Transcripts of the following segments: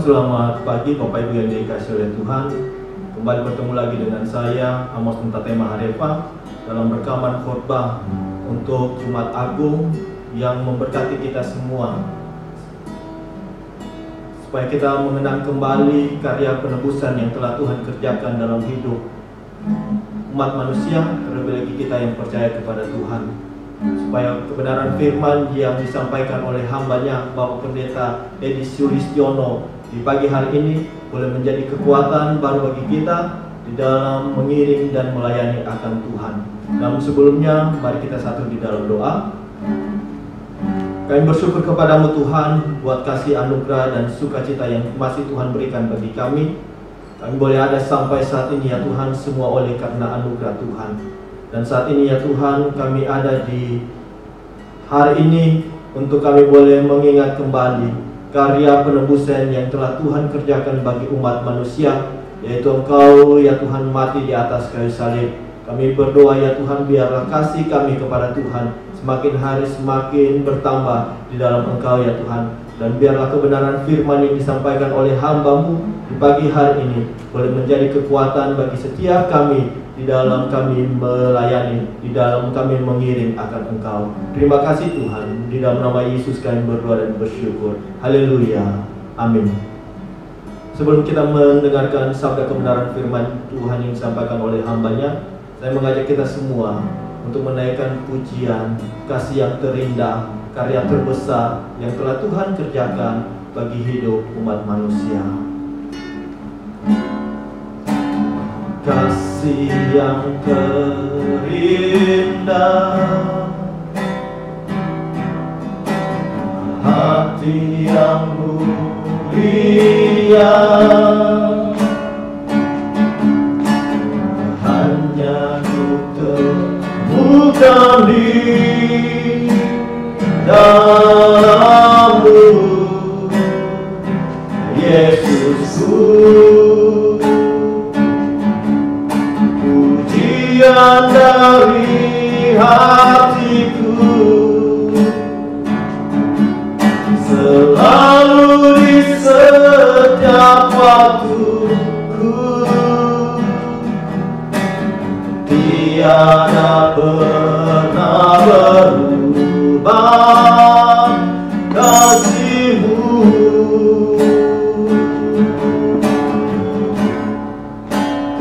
Selamat pagi Bapak Ibu yang dikasihi oleh Tuhan. Kembali bertemu lagi dengan saya Amos Muntatema Harefa dalam rekaman khotbah untuk Jumat Agung yang memberkati kita semua, supaya kita mengenang kembali karya penebusan yang telah Tuhan kerjakan dalam hidup umat manusia, terlebih lagi kita yang percaya kepada Tuhan, supaya kebenaran firman yang disampaikan oleh hambanya Bapak Pendeta Edi Sulistiono di pagi hari ini boleh menjadi kekuatan baru bagi kita di dalam mengiring dan melayani akan Tuhan. Namun sebelumnya, mari kita satu di dalam doa. Kami bersyukur kepadamu Tuhan buat kasih anugerah dan sukacita yang masih Tuhan berikan bagi kami. Kami boleh ada sampai saat ini ya Tuhan, semua oleh karena anugerah Tuhan. Dan saat ini ya Tuhan, kami ada di hari ini untuk kami boleh mengingat kembali karya penebusan yang telah Tuhan kerjakan bagi umat manusia, yaitu Engkau ya Tuhan mati di atas kayu salib. Kami berdoa ya Tuhan, biarlah kasih kami kepada Tuhan semakin hari semakin bertambah di dalam Engkau ya Tuhan. Dan biarlah kebenaran firman yang disampaikan oleh hamba-Mu di pagi hari ini boleh menjadi kekuatan bagi setiap kami di dalam kami melayani, di dalam kami mengiring akan Engkau. Terima kasih Tuhan, di dalam nama Yesus kami berdoa dan bersyukur. Haleluya, amin. Sebelum kita mendengarkan sabda kebenaran firman Tuhan yang disampaikan oleh hambanya, saya mengajak kita semua untuk menaikkan pujian, kasih yang terindah, karya terbesar yang telah Tuhan kerjakan bagi hidup umat manusia. Kasih yang terindah, hati yang mulia, hanya ku temukan di dalam-Mu, Yesusku. Pujian dari hatiku selalu di setiap waktuku, tiada pernah berubah kasih-Mu.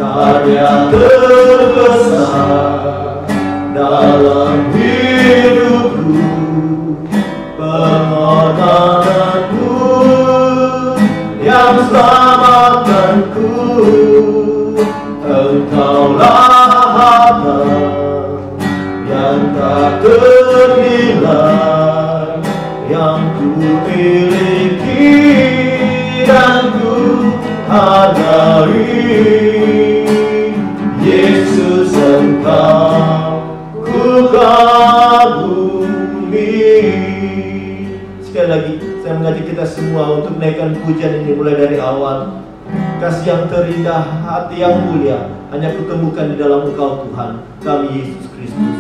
Karya terbesar dalam hidupku, pengorbananmu yang selamatkanku. Engkaulah harta yang tak ternilai yang ku miliki dan ku hargai. Yesus, Engkau ku kagumi. Sekali lagi saya mengajak kita semua untuk menaikkan pujian ini mulai dari awal. Kasih yang terindah, hati yang mulia hanya kutemukan di dalam Engkau Tuhan kami Yesus Kristus.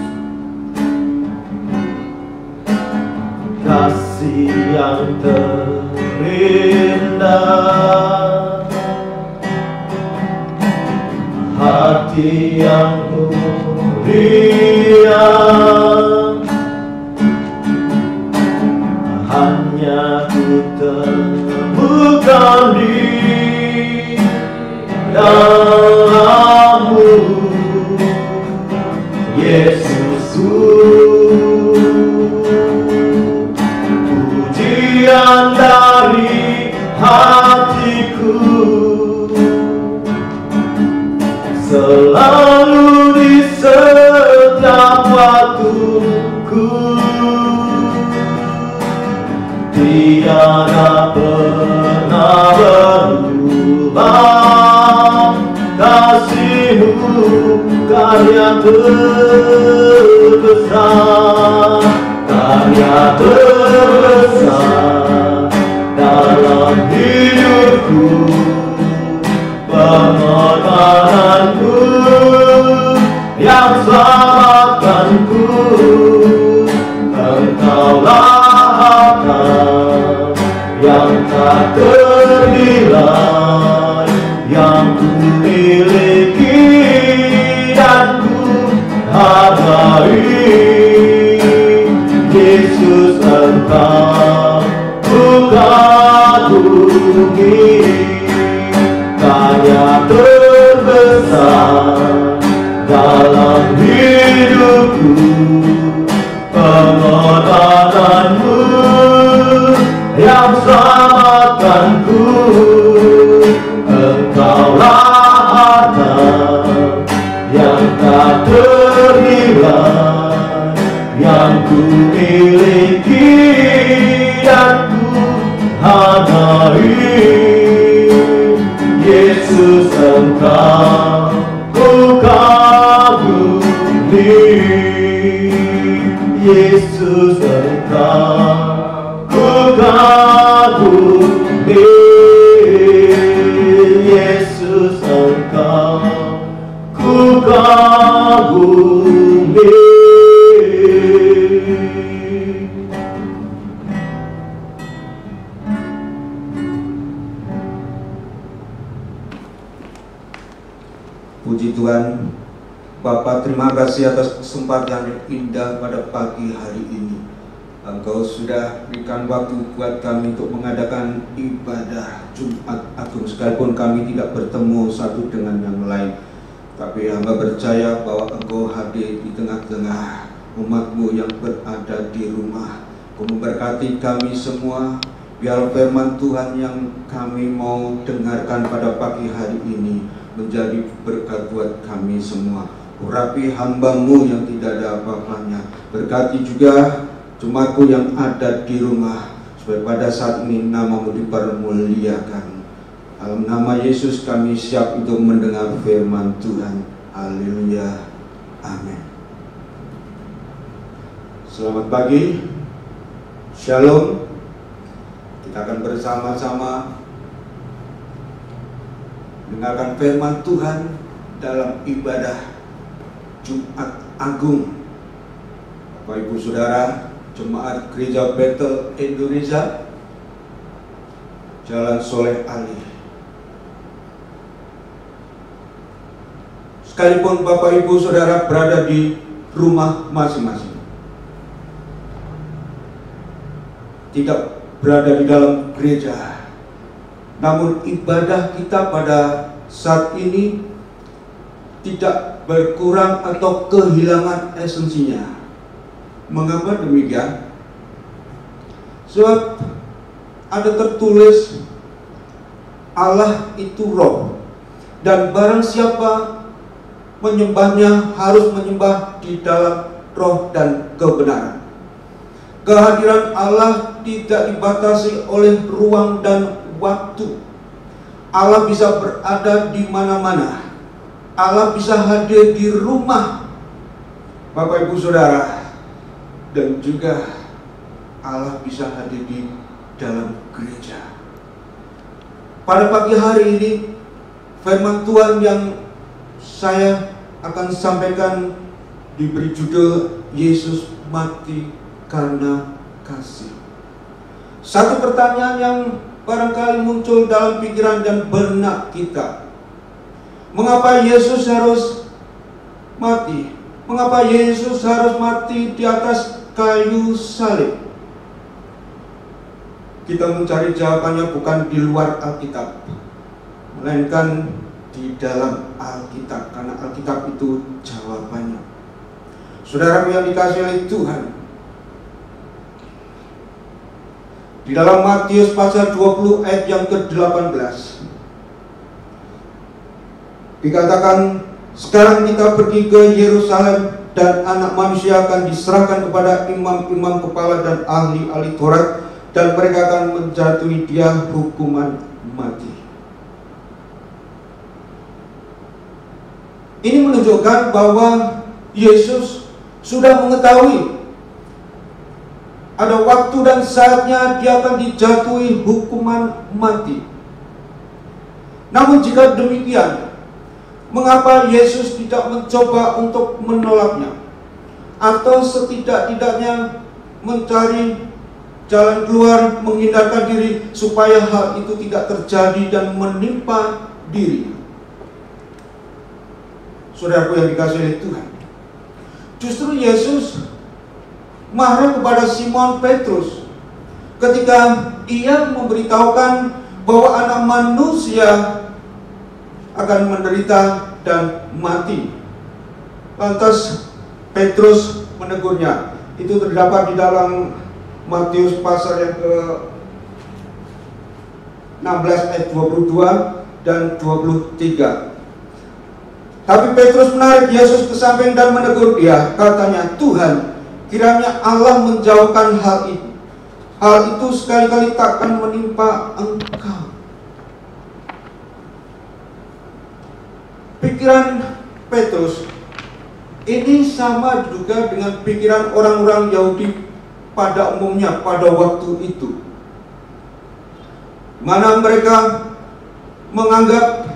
Kasih yang terindah, hati yang mulia, hanya ku temukan di dalam-Mu, Yesusku. Pujian dari hatiku selalu di setiap waktuku, tiada pernah berubah kasih-Mu. Karya terbesar, karya terbesar dalam hidupku, pengorbananku yang selamatkanku. Engkaulah harta yang tak ternilai nilai yang ku miliki dan ku hargai. Yesus, Engkau ku kagumi, karya terbesar dalam hidupku, pengorbananmu yang selamatkanku. Engkaulah harta yang tak ternilai yang ku miliki dan ku hargai. Yesus, Engkau ku kagumi. Yesus, Engkau ku kagumi. Yesus, Engkau ku kagumi. Puji Tuhan. Bapa, terima kasih atas kesempatan yang indah pada pagi hari ini. Engkau sudah berikan waktu buat kami untuk mengadakan ibadah Jumat Agung, sekalipun kami tidak bertemu satu dengan yang lain. Tapi hamba percaya bahwa Engkau hadir di tengah-tengah umat-Mu yang berada di rumah. Engkau memberkati kami semua. Biar firman Tuhan yang kami mau dengarkan pada pagi hari ini menjadi berkat buat kami semua. Urapi hamba-Mu yang tidak ada apa-apanya. Berkati juga jemaatku yang ada di rumah, supaya pada saat ini nama-Mu dipermuliakan. Dalam nama Yesus kami siap untuk mendengar firman Tuhan. Haleluya. Amin. Selamat pagi. Shalom. Kita akan bersama-sama mendengarkan firman Tuhan dalam ibadah Jumat Agung. Bapak Ibu Saudara, Jemaat Gereja Bethel Indonesia, Jalan Soleh Ali. Sekalipun Bapak Ibu Saudara berada di rumah masing-masing, tidak berada di dalam gereja, namun ibadah kita pada saat ini tidak berkurang atau kehilangan esensinya. Mengapa demikian? Sebab ada tertulis Allah itu roh, dan barang siapa menyembahnya harus menyembah di dalam roh dan kebenaran. Kehadiran Allah tidak dibatasi oleh ruang dan waktu. Allah bisa berada di mana-mana. Allah bisa hadir di rumah Bapak Ibu Saudara, dan juga Allah bisa hadir di dalam gereja. Pada pagi hari ini, firman Tuhan yang saya akan sampaikan diberi judul Yesus mati karena kasih. Satu pertanyaan yang barangkali muncul dalam pikiran dan benak kita: mengapa Yesus harus mati? Mengapa Yesus harus mati di atas kayu salib? Kita mencari jawabannya bukan di luar Alkitab, melainkan di dalam Alkitab, karena Alkitab itu jawabannya. Saudara yang dikasihi oleh Tuhan, di dalam Matius pasal 20 ayat yang ke-18 dikatakan, sekarang kita pergi ke Yerusalem, dan anak manusia akan diserahkan kepada imam-imam kepala dan ahli-ahli Taurat, dan mereka akan menjatuhi dia hukuman mati. Ini menunjukkan bahwa Yesus sudah mengetahui ada waktu dan saatnya dia akan dijatuhi hukuman mati. Namun jika demikian, mengapa Yesus tidak mencoba untuk menolaknya, atau setidak-tidaknya mencari jalan keluar, menghindarkan diri supaya hal itu tidak terjadi dan menimpa diri. Saudaraku yang dikasihi oleh Tuhan, justru Yesus marah kepada Simon Petrus ketika ia memberitahukan bahwa anak manusia akan menderita dan mati. Lantas Petrus menegurnya. Itu terdapat di dalam Matius pasal yang ke-16 ayat 22 dan 23. Tapi Petrus menarik Yesus ke samping dan menegur dia. Katanya, "Tuhan, kiranya Allah menjauhkan hal itu. Hal itu sekali-kali takkan menimpa Engkau." Pikiran Petrus ini sama juga dengan pikiran orang-orang Yahudi pada umumnya pada waktu itu, mana mereka menganggap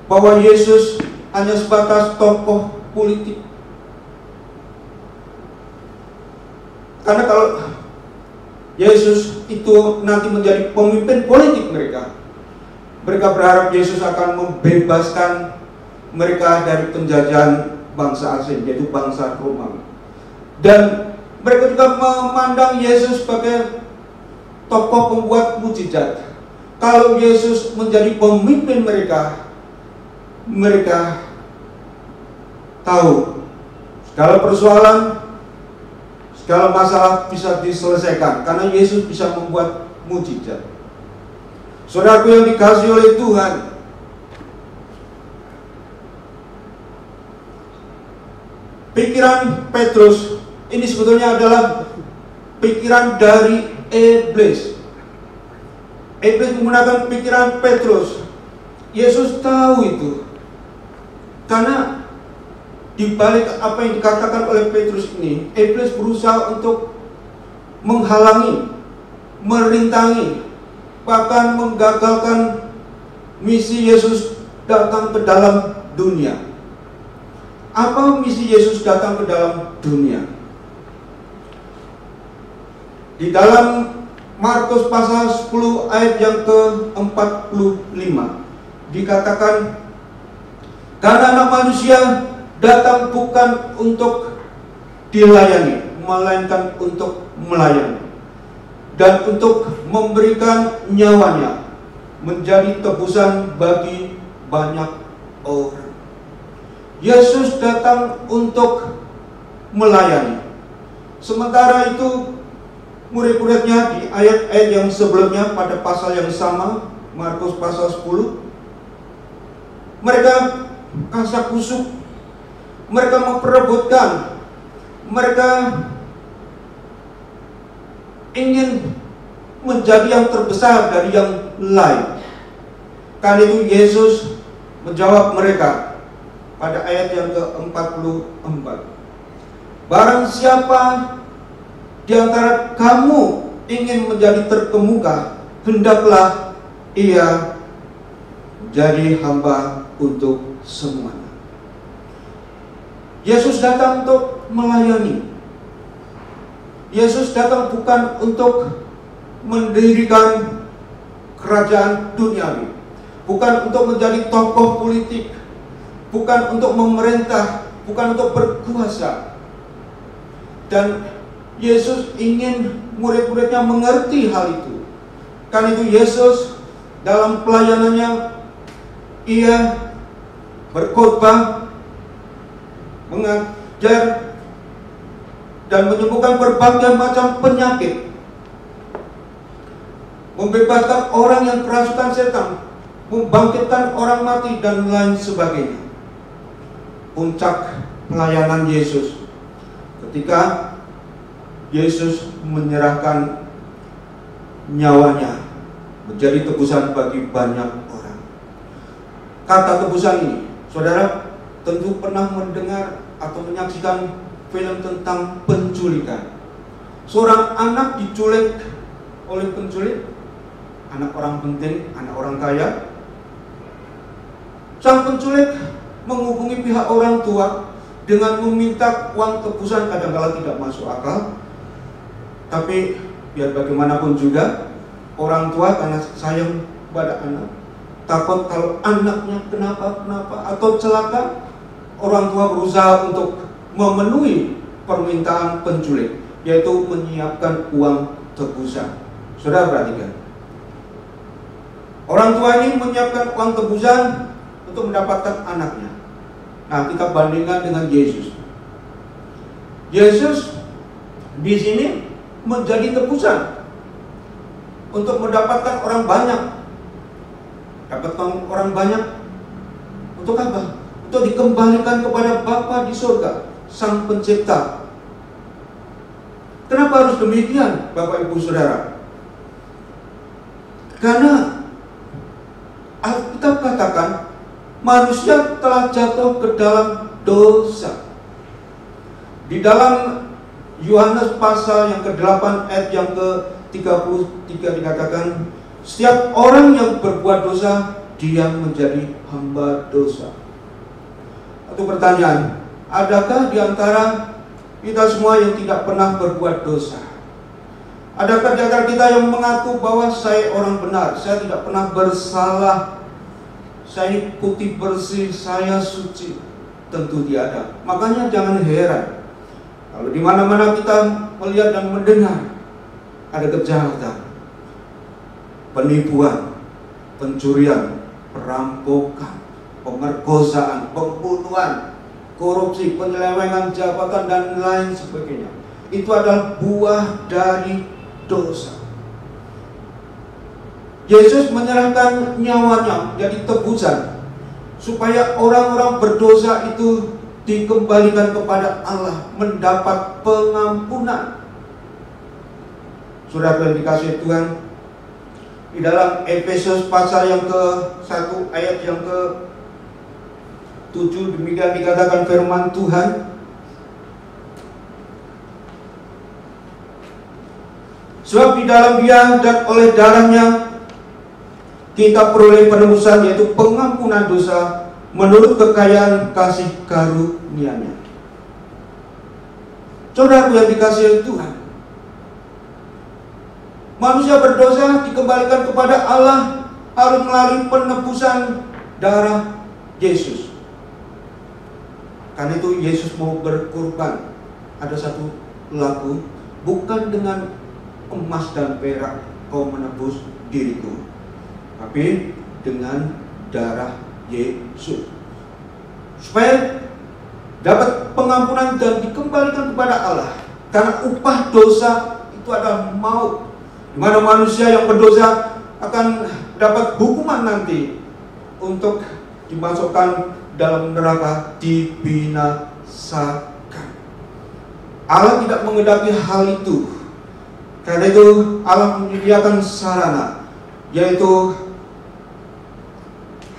bahwa Yesus hanya sebatas tokoh politik. Karena kalau Yesus itu nanti menjadi pemimpin politik mereka berharap Yesus akan membebaskan mereka dari penjajahan bangsa asing, yaitu bangsa Romawi. Dan mereka juga memandang Yesus sebagai tokoh pembuat mujizat. Kalau Yesus menjadi pemimpin mereka tahu segala persoalan, segala masalah bisa diselesaikan karena Yesus bisa membuat mujizat. Saudaraku yang dikasihi oleh Tuhan, pikiran Petrus ini sebetulnya adalah pikiran dari iblis. Iblis menggunakan pikiran Petrus. Yesus tahu itu. Karena di balik apa yang dikatakan oleh Petrus ini, iblis berusaha untuk menghalangi, merintangi, bahkan menggagalkan misi Yesus datang ke dalam dunia. Apa misi Yesus datang ke dalam dunia? Di dalam Markus pasal 10 ayat yang ke-45 dikatakan, "Karena Anak Manusia datang bukan untuk dilayani, melainkan untuk melayani, dan untuk memberikan nyawanya menjadi tebusan bagi banyak orang." Yesus datang untuk melayani. Sementara itu murid-muridnya di ayat-ayat yang sebelumnya pada pasal yang sama, Markus pasal 10, mereka kasak kusuk, mereka memperebutkan, mereka ingin menjadi yang terbesar dari yang lain. Karena itu Yesus menjawab mereka pada ayat yang ke-44. "Barang siapa di antara kamu ingin menjadi terkemuka, hendaklah ia jadi hamba untuk semuanya." Yesus datang untuk melayani. Yesus datang bukan untuk mendirikan kerajaan duniawi, bukan untuk menjadi tokoh politik, bukan untuk memerintah, bukan untuk berkuasa. Dan Yesus ingin murid-muridnya mengerti hal itu. Karena itu Yesus dalam pelayanannya, ia berkhotbah, mengajar, dan menyembuhkan berbagai macam penyakit, membebaskan orang yang kerasukan setan, membangkitkan orang mati, dan lain sebagainya. Puncak pelayanan Yesus ketika Yesus menyerahkan nyawanya menjadi tebusan bagi banyak orang. Kata tebusan ini, saudara tentu pernah mendengar atau menyaksikan film tentang penculikan. Seorang anak diculik oleh penculik, anak orang penting, anak orang kaya. Sang penculik menghubungi pihak orang tua dengan meminta uang tebusan, kadang-kala tidak masuk akal. Tapi biar bagaimanapun juga, orang tua karena sayang pada anak, takut kalau anaknya kenapa-kenapa atau celaka, orang tua berusaha untuk memenuhi permintaan penculik, yaitu menyiapkan uang tebusan. Saudara perhatikan, orang tua ini menyiapkan uang tebusan untuk mendapatkan anaknya. Nah, kita bandingkan dengan Yesus. Yesus di sini menjadi tebusan untuk mendapatkan orang banyak. Dapatkan orang banyak untuk apa? Untuk dikembalikan kepada Bapa di surga, Sang Pencipta. Kenapa harus demikian, Bapak Ibu Saudara? Karena Alkitab katakan manusia telah jatuh ke dalam dosa. Di dalam Yohanes pasal yang ke-8 ayat yang ke-33 dikatakan, setiap orang yang berbuat dosa, dia menjadi hamba dosa. Satu pertanyaan, adakah di antara kita semua yang tidak pernah berbuat dosa? Adakah di antara kita yang mengaku bahwa saya orang benar, saya tidak pernah bersalah, saya ini putih bersih, saya suci? Tentu tidak ada. Makanya jangan heran kalau di mana-mana kita melihat dan mendengar ada kejahatan, penipuan, pencurian, perampokan, pemerkosaan, pembunuhan, korupsi, penyelewengan jabatan dan lain sebagainya. Itu adalah buah dari dosa. Yesus menyerahkan nyawanya jadi tebusan supaya orang-orang berdosa itu dikembalikan kepada Allah, mendapat pengampunan. Saudara yang dikasihi Tuhan, di dalam Efesus pasal yang ke-1 ayat yang ke-7 demikian dikatakan firman Tuhan, sebab di dalam Dia dan oleh darahnya kita peroleh penebusan, yaitu pengampunan dosa menurut kekayaan kasih karunia-Nya. Saudara yang dikasihi Tuhan, manusia berdosa dikembalikan kepada Allah harus melalui penebusan darah Yesus. Karena itu Yesus mau berkorban. Ada satu lagu, bukan dengan emas dan perak kau menebus diriku, tapi dengan darah Yesus, supaya dapat pengampunan dan dikembalikan kepada Allah. Karena upah dosa itu adalah maut, di mana manusia yang berdosa akan dapat hukuman nanti untuk dimasukkan dalam neraka, dibinasakan. Allah tidak menghendaki hal itu. Karena itu Allah menyediakan sarana, yaitu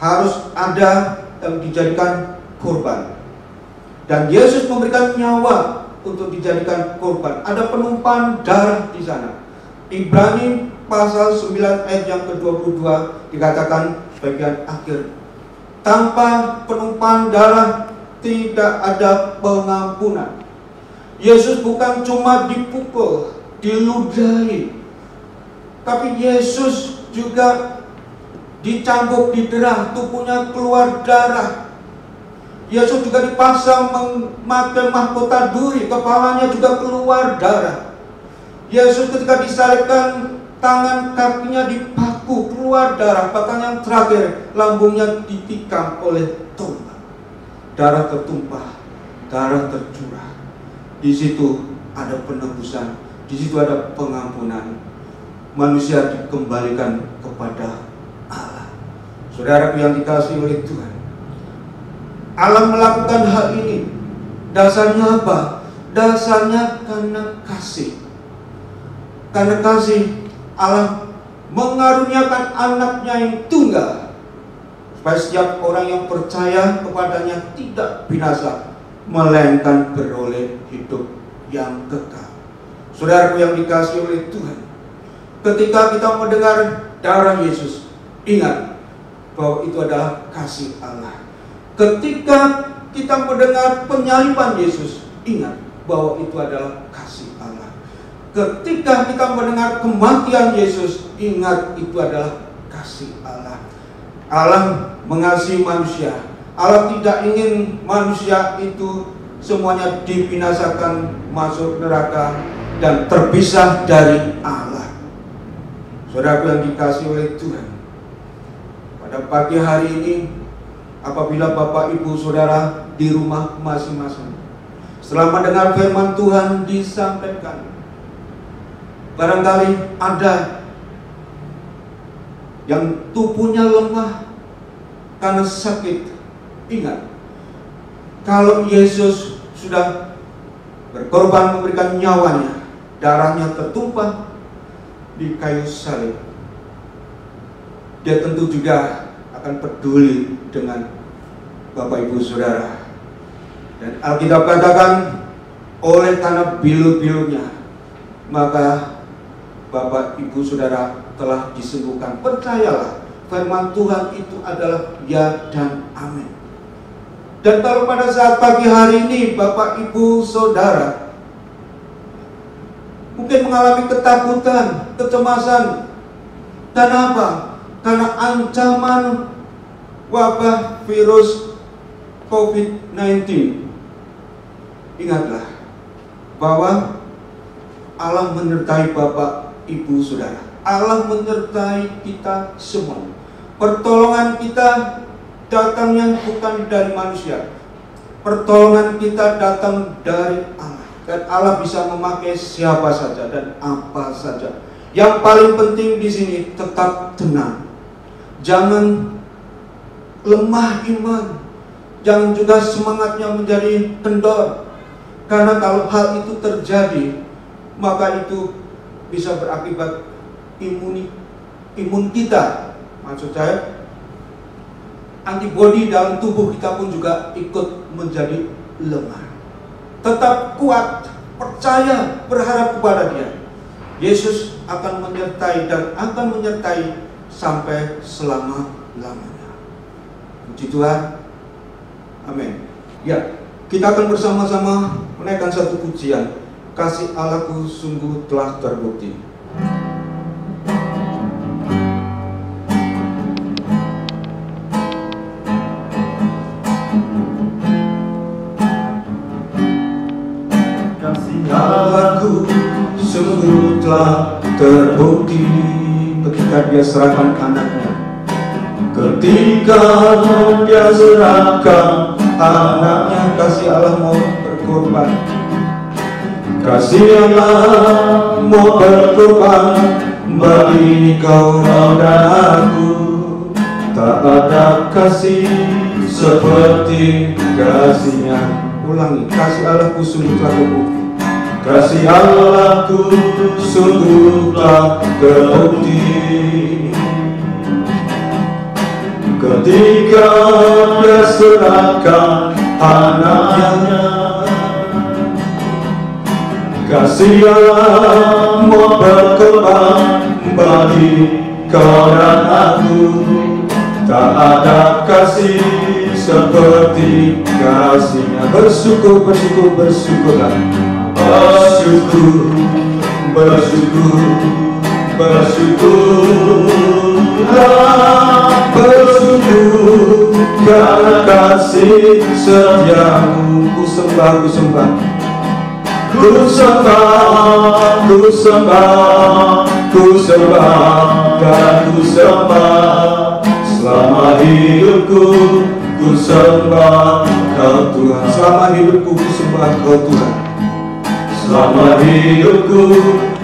harus ada yang dijadikan korban. Dan Yesus memberikan nyawa untuk dijadikan korban. Ada penumpahan darah di sana. Ibrani pasal 9 ayat yang ke-22 dikatakan bagian akhir, tanpa penumpahan darah tidak ada pengampunan. Yesus bukan cuma dipukul, diludahi, tapi Yesus juga dicambuk, diderah, tubuhnya keluar darah. Yesus juga dipasang memakai mahkota duri, kepalanya juga keluar darah. Yesus ketika disalibkan, tangan kakinya dipaku, keluar darah. Bahkan yang terakhir, lambungnya ditikam oleh tombak. Darah tertumpah, darah tercurah. Di situ ada penebusan, di situ ada pengampunan. Manusia dikembalikan kepada Allah. Saudara yang dikasihi oleh Tuhan, Allah melakukan hal ini. Dasarnya apa? Dasarnya karena kasih. Karena kasih, Allah mengaruniakan anaknya yang tunggal, supaya setiap orang yang percaya kepadanya tidak binasa, melainkan beroleh hidup yang kekal. Saudaraku yang dikasihi oleh Tuhan, ketika kita mendengar darah Yesus, ingat bahwa itu adalah kasih Allah. Ketika kita mendengar penyaliban Yesus, ingat bahwa itu adalah kasih Allah. Ketika kita mendengar kematian Yesus, ingat itu adalah kasih Allah. Allah mengasihi manusia. Allah tidak ingin manusia itu semuanya dibinasakan, masuk neraka dan terpisah dari Allah. Saudaraku yang dikasihi oleh Tuhan, pada pagi hari ini, apabila Bapak Ibu Saudara di rumah masing-masing, setelah mendengar firman Tuhan disampaikan, barangkali ada yang tubuhnya lemah karena sakit. Ingat, kalau Yesus sudah berkorban memberikan nyawanya, darahnya tertumpah di kayu salib, Dia tentu juga akan peduli dengan Bapak Ibu Saudara. Dan Alkitab katakan, oleh karena bilu-bilunya, maka Bapak Ibu Saudara telah disembuhkan. Percayalah, firman Tuhan itu adalah ya dan amin. Dan kalau pada saat pagi hari ini Bapak Ibu Saudara mungkin mengalami ketakutan, kecemasan, dan apa? Karena ancaman wabah virus COVID-19. Ingatlah bahwa Allah menyertai Bapak Ibu Saudara. Allah menyertai kita semua. Pertolongan kita datangnya bukan dari manusia. Pertolongan kita datang dari Allah. Dan Allah bisa memakai siapa saja dan apa saja. Yang paling penting di sini tetap tenang. Jangan lemah iman. Jangan juga semangatnya menjadi kendor. Karena kalau hal itu terjadi, maka itu bisa berakibat imun kita. Maksud saya, antibodi dalam tubuh kita pun juga ikut menjadi lemah. Tetap kuat, percaya, berharap kepada Dia. Yesus akan menyertai dan akan menyertai sampai selama-lamanya. Puji Tuhan. Amin. Ya, kita akan bersama-sama menaikkan satu pujian. Kasih Allahku sungguh telah terbukti. Allahku sungguh telah terbukti ketika Dia serahkan anaknya. Ketika Dia serahkan anaknya, kasih Allah mau berkorban. Kasih Allah mau berkorban bagi kau dan aku. Tak ada kasih seperti kasih-Nya. Ulangi, kasih Allahku sungguh telah terbukti. Kasih Allahku sungguh telah terbukti. Ketika Dia serahkan anaknya, kasih Allah mau berkorban bagi kau dan aku. Tak ada kasih seperti kasih-Nya. Bersyukur, bersyukur, bersyukurlah. Bersyukur, bersyukur, bersyukurlah, bersyukur karena kasih setiamu. Ku sembah, ku sembah, ku sembah, ku sembah, ku sembah dan ku sembah. Selama hidupku ku sembah Kau Tuhan. Selama hidupku ku sembah Kau Tuhan. Selama hidupku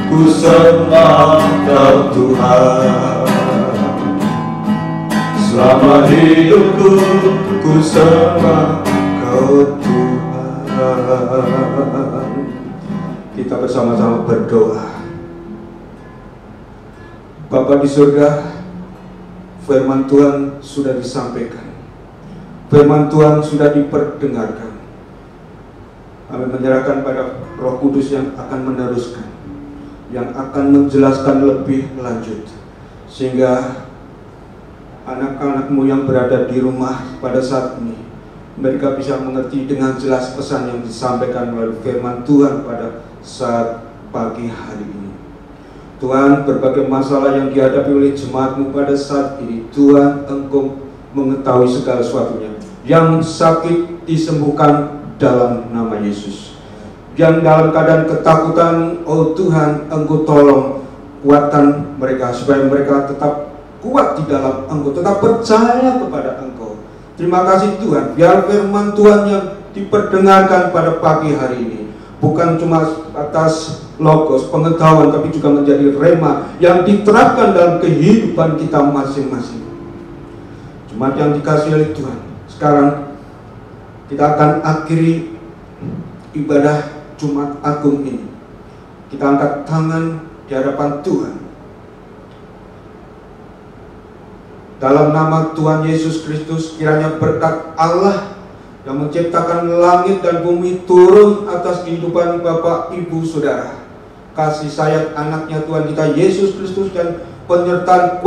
ku sembah Kau Tuhan. Selama hidupku ku sembah Kau Tuhan. Kita bersama-sama berdoa. Bapa di surga, firman Tuhan sudah disampaikan. Firman Tuhan sudah diperdengarkan. Kami menyerahkan pada Roh Kudus yang akan meneruskan, yang akan menjelaskan lebih lanjut, sehingga anak-anakmu yang berada di rumah pada saat ini, mereka bisa mengerti dengan jelas pesan yang disampaikan melalui firman Tuhan pada saat pagi hari ini. Tuhan, berbagai masalah yang dihadapi oleh jemaat-Mu pada saat ini, Tuhan, Engkau mengetahui segala sesuatunya. Yang sakit disembuhkan dalam nama Yesus. Yang dalam keadaan ketakutan, oh Tuhan, Engkau tolong kuatkan mereka supaya mereka tetap kuat di dalam Engkau, tetap percaya kepada Engkau. Terima kasih Tuhan, biar firman Tuhan yang diperdengarkan pada pagi hari ini bukan cuma atas logos pengetahuan, tapi juga menjadi rema yang diterapkan dalam kehidupan kita masing-masing. Jemaat yang dikasihi oleh Tuhan, sekarang kita akan akhiri ibadah Jumat Agung ini. Kita angkat tangan di hadapan Tuhan. Dalam nama Tuhan Yesus Kristus, kiranya berkat Allah yang menciptakan langit dan bumi turun atas kehidupan Bapak, Ibu, Saudara. Kasih sayang anaknya Tuhan kita Yesus Kristus dan penyertaan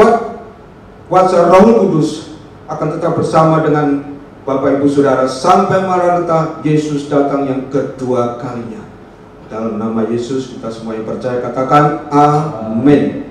kuasa Roh Kudus akan tetap bersama dengan Bapak, Ibu, Saudara sampai Maranatha Yesus datang yang kedua kalinya. Dalam nama Yesus kita semua yang percaya katakan amin.